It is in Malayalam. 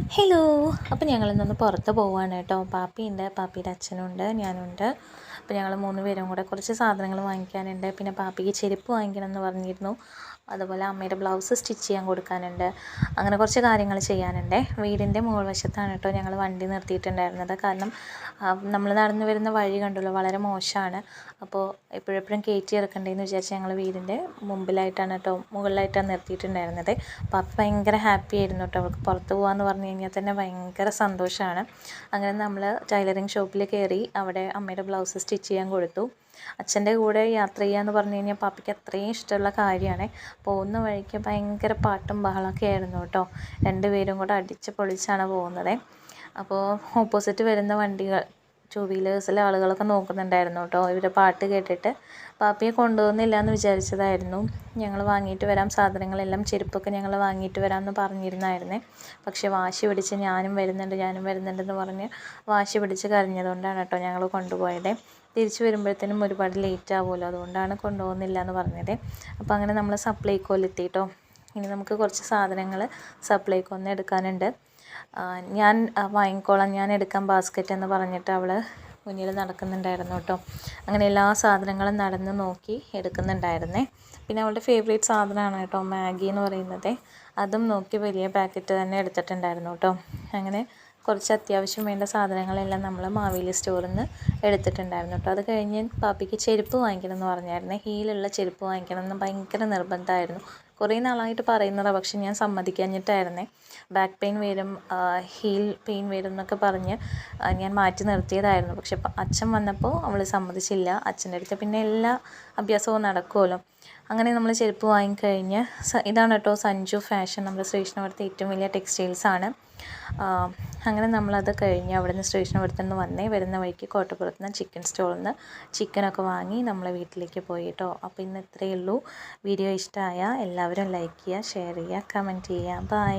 ഹലോ. അപ്പോൾ ഞങ്ങളിന്നൊന്ന് പുറത്ത് പോവുകയാണ് കേട്ടോ. പാപ്പിയുണ്ട്, പാപ്പിയുടെ അച്ഛനുണ്ട്, ഞാനുണ്ട്. അപ്പോൾ ഞങ്ങൾ 3 പേരും കൂടെ കുറച്ച് സാധനങ്ങൾ വാങ്ങിക്കാനുണ്ട്. പിന്നെ പാപ്പിക്ക് ചെരുപ്പ് വാങ്ങിക്കണം എന്ന് പറഞ്ഞിരുന്നു. അതുപോലെ അമ്മയുടെ ബ്ലൗസ് സ്റ്റിച്ച് ചെയ്യാൻ കൊടുക്കാനുണ്ട്. അങ്ങനെ കുറച്ച് കാര്യങ്ങൾ ചെയ്യാനുണ്ട്. വീടിൻ്റെ മുകൾ വശത്താണ് കേട്ടോ ഞങ്ങൾ വണ്ടി നിർത്തിയിട്ടുണ്ടായിരുന്നത്. കാരണം നമ്മൾ നടന്നു വരുന്ന വഴി കണ്ടല്ലോ, വളരെ മോശമാണ്. അപ്പോൾ എപ്പോഴെപ്പോഴും കയറ്റി ഇറക്കണ്ടേന്ന് വിചാരിച്ച് ഞങ്ങൾ വീടിൻ്റെ മുമ്പിലായിട്ടാണ് കേട്ടോ, മുകളിലായിട്ടാണ് നിർത്തിയിട്ടുണ്ടായിരുന്നത്. പാപ്പി ഭയങ്കര ഹാപ്പി ആയിരുന്നു കേട്ടോ. അവൾക്ക് പുറത്ത് പോകാമെന്ന് പറഞ്ഞു കഴിഞ്ഞാൽ തന്നെ ഭയങ്കര സന്തോഷമാണ്. അങ്ങനെ നമ്മൾ ടൈലറിങ് ഷോപ്പിൽ കയറി അവിടെ അമ്മയുടെ ബ്ലൗസ് സ്റ്റിച്ച് ചെയ്യാൻ കൊടുത്തു. അച്ഛൻ്റെ കൂടെ യാത്ര ചെയ്യാന്ന് പറഞ്ഞു കഴിഞ്ഞാൽ പാപ്പിക്ക് അത്രയും ഇഷ്ടമുള്ള കാര്യമാണ്. പോകുന്ന വഴിക്ക് ഭയങ്കര പാട്ടും ബഹളമൊക്കെ ആയിരുന്നു കേട്ടോ. 2 പേരും കൂടെ അടിച്ച് പൊളിച്ചാണ് പോകുന്നത്. അപ്പോൾ ഓപ്പോസിറ്റ് വരുന്ന വണ്ടികൾ, 2 വീലേഴ്സിലെ ആളുകളൊക്കെ നോക്കുന്നുണ്ടായിരുന്നു കേട്ടോ. ഇവരെ പാട്ട് കേട്ടിട്ട് പാപ്പിയെ കൊണ്ടുപോകുന്നില്ല എന്ന് വിചാരിച്ചതായിരുന്നു. ഞങ്ങൾ വാങ്ങിയിട്ട് വരാം, സാധനങ്ങളെല്ലാം ചെരുപ്പൊക്കെ ഞങ്ങൾ വാങ്ങിയിട്ട് വരാമെന്ന് പറഞ്ഞിരുന്നായിരുന്നേ. പക്ഷേ വാശി പിടിച്ച് ഞാനും വരുന്നുണ്ടെന്ന് പറഞ്ഞ് വാശി പിടിച്ച് കരഞ്ഞതുകൊണ്ടാണ് കേട്ടോ ഞങ്ങൾ കൊണ്ടുപോയത്. തിരിച്ച് വരുമ്പോഴത്തേനും ഒരുപാട് ലേറ്റ് ആവുമല്ലോ, അതുകൊണ്ടാണ് കൊണ്ടുപോകുന്നില്ല എന്ന് പറഞ്ഞത്. അപ്പോൾ അങ്ങനെ നമ്മൾ സപ്ലൈക്കോയിലെത്തി കേട്ടോ. ഇനി നമുക്ക് കുറച്ച് സാധനങ്ങൾ സപ്ലൈക്കോന്ന് എടുക്കാനുണ്ട്. ഞാൻ വാങ്ങിക്കോളാം, ഞാൻ എടുക്കാം ബാസ്ക്കറ്റ് എന്ന് പറഞ്ഞിട്ട് അവൾ മുന്നിൽ നടക്കുന്നുണ്ടായിരുന്നു കേട്ടോ. അങ്ങനെ എല്ലാ സാധനങ്ങളും നടന്ന് നോക്കി എടുക്കുന്നുണ്ടായിരുന്നേ. പിന്നെ അവളുടെ ഫേവറേറ്റ് സാധനമാണ് കേട്ടോ മാഗി എന്ന് പറയുന്നത്. അതും നോക്കി വലിയ പാക്കറ്റ് തന്നെ എടുത്തിട്ടുണ്ടായിരുന്നു കേട്ടോ. അങ്ങനെ കുറച്ച് അത്യാവശ്യം വേണ്ട സാധനങ്ങളെല്ലാം നമ്മൾ മാവേലി സ്റ്റോറിൽ നിന്ന് എടുത്തിട്ടുണ്ടായിരുന്നു കേട്ടോ. അത് കഴിഞ്ഞ് പാപ്പിക്ക് ചെരുപ്പ് വാങ്ങിക്കണം എന്ന് പറഞ്ഞായിരുന്നേ. ഹീലുള്ള ചെരുപ്പ് വാങ്ങിക്കണം എന്ന് ഭയങ്കര നിർബന്ധമായിരുന്നു. കുറേ നാളായിട്ട് പറയുന്നതാണ്, പക്ഷെ ഞാൻ സമ്മതിക്കാഞ്ഞിട്ടായിരുന്നേ. ബാക്ക് പെയിൻ വരും, ഹീൽ പെയിൻ വരും എന്നൊക്കെ പറഞ്ഞ് ഞാൻ മാറ്റി നിർത്തിയതായിരുന്നു. പക്ഷെ അച്ഛൻ വന്നപ്പോൾ അവൾ സമ്മതിച്ചില്ല. അച്ഛൻ്റെ അടുത്ത് പിന്നെ എല്ലാ അഭ്യാസവും നടക്കുമല്ലോ. അങ്ങനെ നമ്മൾ ചെരുപ്പ് വാങ്ങിക്കഴിഞ്ഞ് ഇതാണ് കേട്ടോ സഞ്ജു ഫാഷൻ, നമ്മുടെ സ്റ്റേഷനവിടുത്തെ ഏറ്റവും വലിയ ടെക്സ്റ്റൈൽസാണ്. അങ്ങനെ നമ്മളത് കഴിഞ്ഞ് അവിടെ നിന്ന് സ്റ്റേഷനവിടുത്ത് നിന്ന് വരുന്ന വഴിക്ക് കോട്ടപ്പുറത്ത് നിന്ന് ചിക്കൻ സ്റ്റോളിൽ നിന്ന് ചിക്കനൊക്കെ വാങ്ങി നമ്മൾ വീട്ടിലേക്ക് പോയി കേട്ടോ. അപ്പോൾ ഇന്ന് ഇത്രയേ ഉള്ളൂ. വീഡിയോ ഇഷ്ടമായ എല്ലാവരും ലൈക്ക് ചെയ്യുക, ഷെയർ ചെയ്യുക, കമൻറ്റ് ചെയ്യുക. ബൈ.